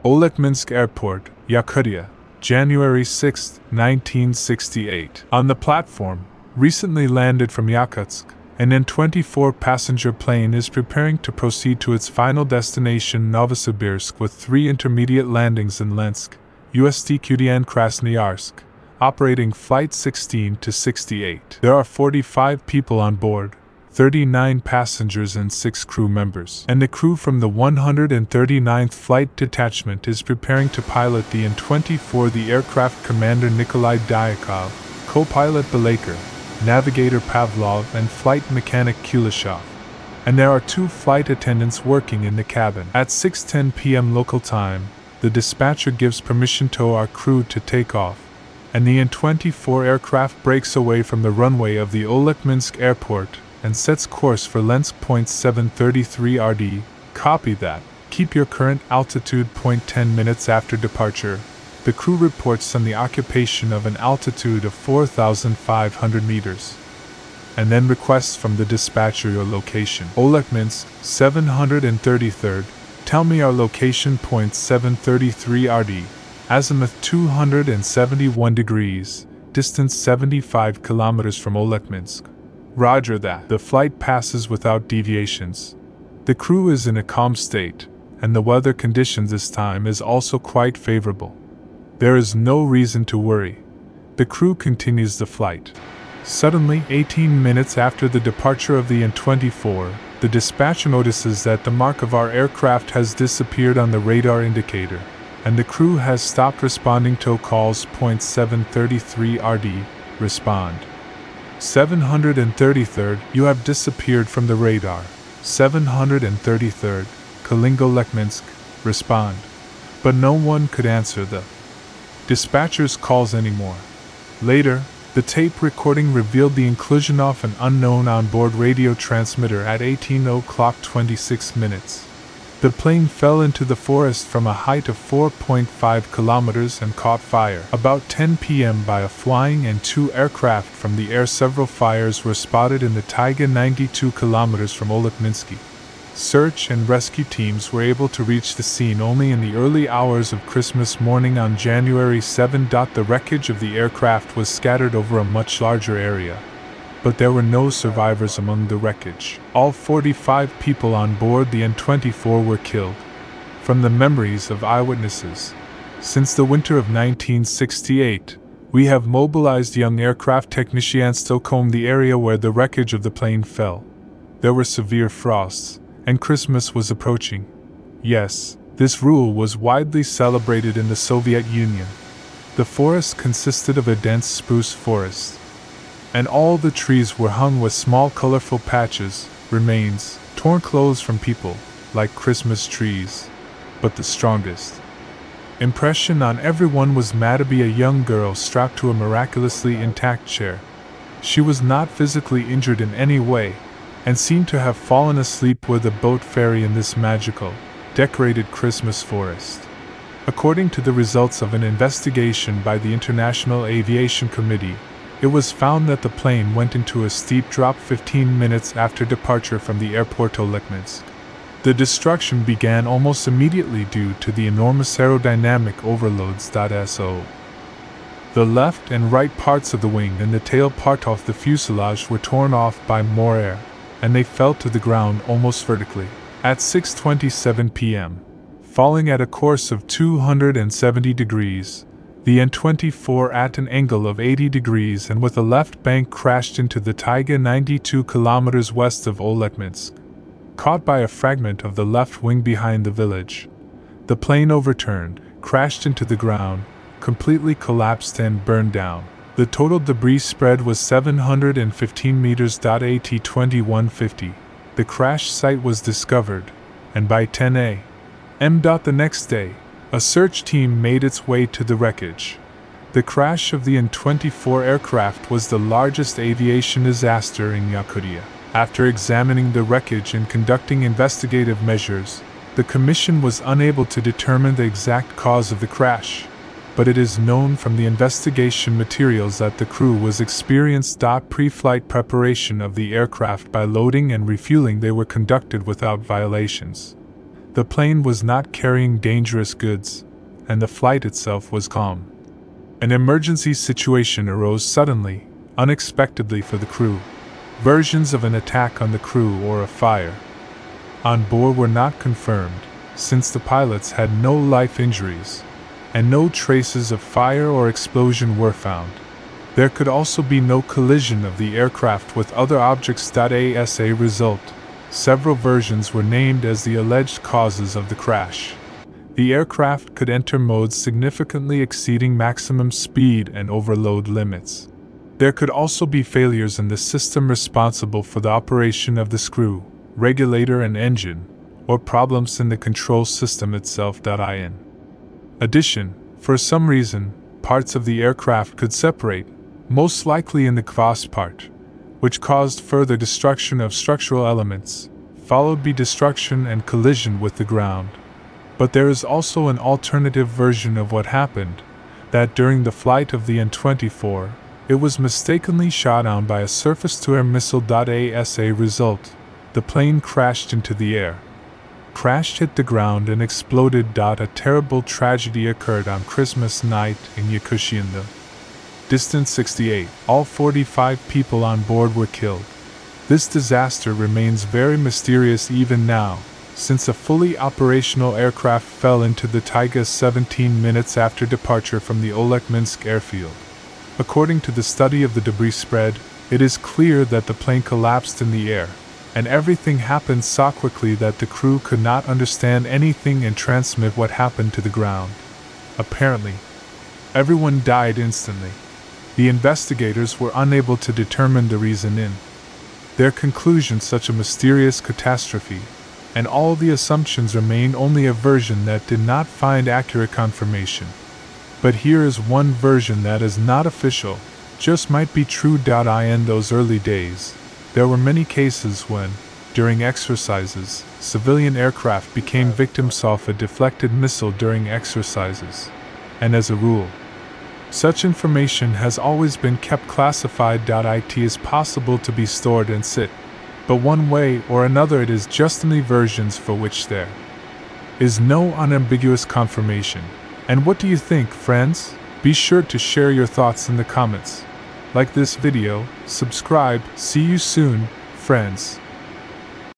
Olekminsk Airport, Yakutia, January 6, 1968. On the platform, recently landed from Yakutsk, an An-24 passenger plane is preparing to proceed to its final destination Novosibirsk with 3 intermediate landings in Lensk, USD and Krasnoyarsk, operating Flight 16 to 68. There are 45 people on board, 39 passengers and 6 crew members. And the crew from the 139th Flight Detachment is preparing to pilot the An-24. The aircraft commander Nikolai Dyakov, co-pilot Balaker, navigator Pavlov and flight mechanic Kuleshov. And there are 2 flight attendants working in the cabin. At 6:10 p.m. local time, the dispatcher gives permission to our crew to take off, and the An-24 aircraft breaks away from the runway of the Olekminsk airport and sets course for Lensk. 733 RD. Copy that. Keep your current altitude. 10 minutes after departure, the crew reports on the occupation of an altitude of 4,500 meters, and then requests from the dispatcher your location. Olekminsk, 733rd. Tell me our location. 733 RD. Azimuth 271 degrees, distance 75 kilometers from Olekminsk. Roger that. The flight passes without deviations. The crew is in a calm state, and the weather condition this time is also quite favorable. There is no reason to worry. The crew continues the flight. Suddenly, 18 minutes after the departure of the An-24, the dispatcher notices that the mark of our aircraft has disappeared on the radar indicator, and the crew has stopped responding to calls. 733 RD. Respond. 733rd, you have disappeared from the radar. 733rd, Kalingo Olekminsk. Respond. But no one could answer the dispatcher's calls anymore. Later, the tape recording revealed the inclusion of an unknown onboard radio transmitter at 18:26. The plane fell into the forest from a height of 4.5 kilometers and caught fire. About 10 p.m. by a flying and 2 aircraft from the air. Several fires were spotted in the taiga 92 kilometers from Olekminsky. Search and rescue teams were able to reach the scene only in the early hours of Christmas morning on January 7. The wreckage of the aircraft was scattered over a much larger area, but there were no survivors among the wreckage. All 45 people on board the An-24 were killed. From the memories of eyewitnesses, since the winter of 1968, we have mobilized young aircraft technicians to comb the area where the wreckage of the plane fell. There were severe frosts, and Christmas was approaching. Yes, this rule was widely celebrated in the Soviet Union. The forest consisted of a dense spruce forest, and all the trees were hung with small colorful patches, remains, torn clothes from people, like Christmas trees. But the strongest impression on everyone was to be a young girl strapped to a miraculously intact chair. She was not physically injured in any way, and seemed to have fallen asleep with a boat ferry in this magical, decorated Christmas forest. According to the results of an investigation by the International Aviation Committee, it was found that the plane went into a steep drop 15 minutes after departure from the airport Olekminsk. The destruction began almost immediately due to the enormous aerodynamic overloads. So, the left and right parts of the wing and the tail part of the fuselage were torn off by more air, and they fell to the ground almost vertically. At 6:27 p.m., falling at a course of 270 degrees, the An-24 at an angle of 80 degrees and with a left bank crashed into the taiga 92 kilometers west of Olekminsk. Caught by a fragment of the left wing behind the village, the plane overturned, crashed into the ground, completely collapsed and burned down. The total debris spread was 715 meters. At 2150, the crash site was discovered, and by 10 a.m. the next day, a search team made its way to the wreckage. The crash of the An-24 aircraft was the largest aviation disaster in Yakutia. After examining the wreckage and conducting investigative measures, the Commission was unable to determine the exact cause of the crash, but it is known from the investigation materials that the crew was experienced. Pre-flight preparation of the aircraft by loading and refueling they were conducted without violations. The plane was not carrying dangerous goods, and the flight itself was calm. An emergency situation arose suddenly, unexpectedly for the crew. Versions of an attack on the crew or a fire on board were not confirmed, since the pilots had no life injuries, and no traces of fire or explosion were found. There could also be no collision of the aircraft with other objects. As a result, several versions were named as the alleged causes of the crash. The aircraft could enter modes significantly exceeding maximum speed and overload limits. There could also be failures in the system responsible for the operation of the screw, regulator and engine, or problems in the control system itself. In addition, for some reason, parts of the aircraft could separate, most likely in the exhaust part, which caused further destruction of structural elements, followed by destruction and collision with the ground. But there is also an alternative version of what happened, that during the flight of the An-24, it was mistakenly shot down by a surface-to-air missile. As a result, the plane crashed into the air. Crashed, hit the ground, and exploded. A terrible tragedy occurred on Christmas night in Yakutian. Distance 68. All 45 people on board were killed. This disaster remains very mysterious even now, since a fully operational aircraft fell into the taiga 17 minutes after departure from the Olekminsk airfield. According to the study of the debris spread, it is clear that the plane collapsed in the air, and everything happened so quickly that the crew could not understand anything and transmit what happened to the ground. Apparently, everyone died instantly. The investigators were unable to determine the reason in their conclusion such a mysterious catastrophe, and all the assumptions remain only a version that did not find accurate confirmation. But here is one version that is not official, just might be true. In those early days, there were many cases when, during exercises, civilian aircraft became victims of a deflected missile during exercises, and as a rule, such information has always been kept classified. It is possible to be stored and sit, but one way or another it is just only versions for which there is no unambiguous confirmation. And what do you think, friends? Be sure to share your thoughts in the comments. Like this video, subscribe, see you soon, friends.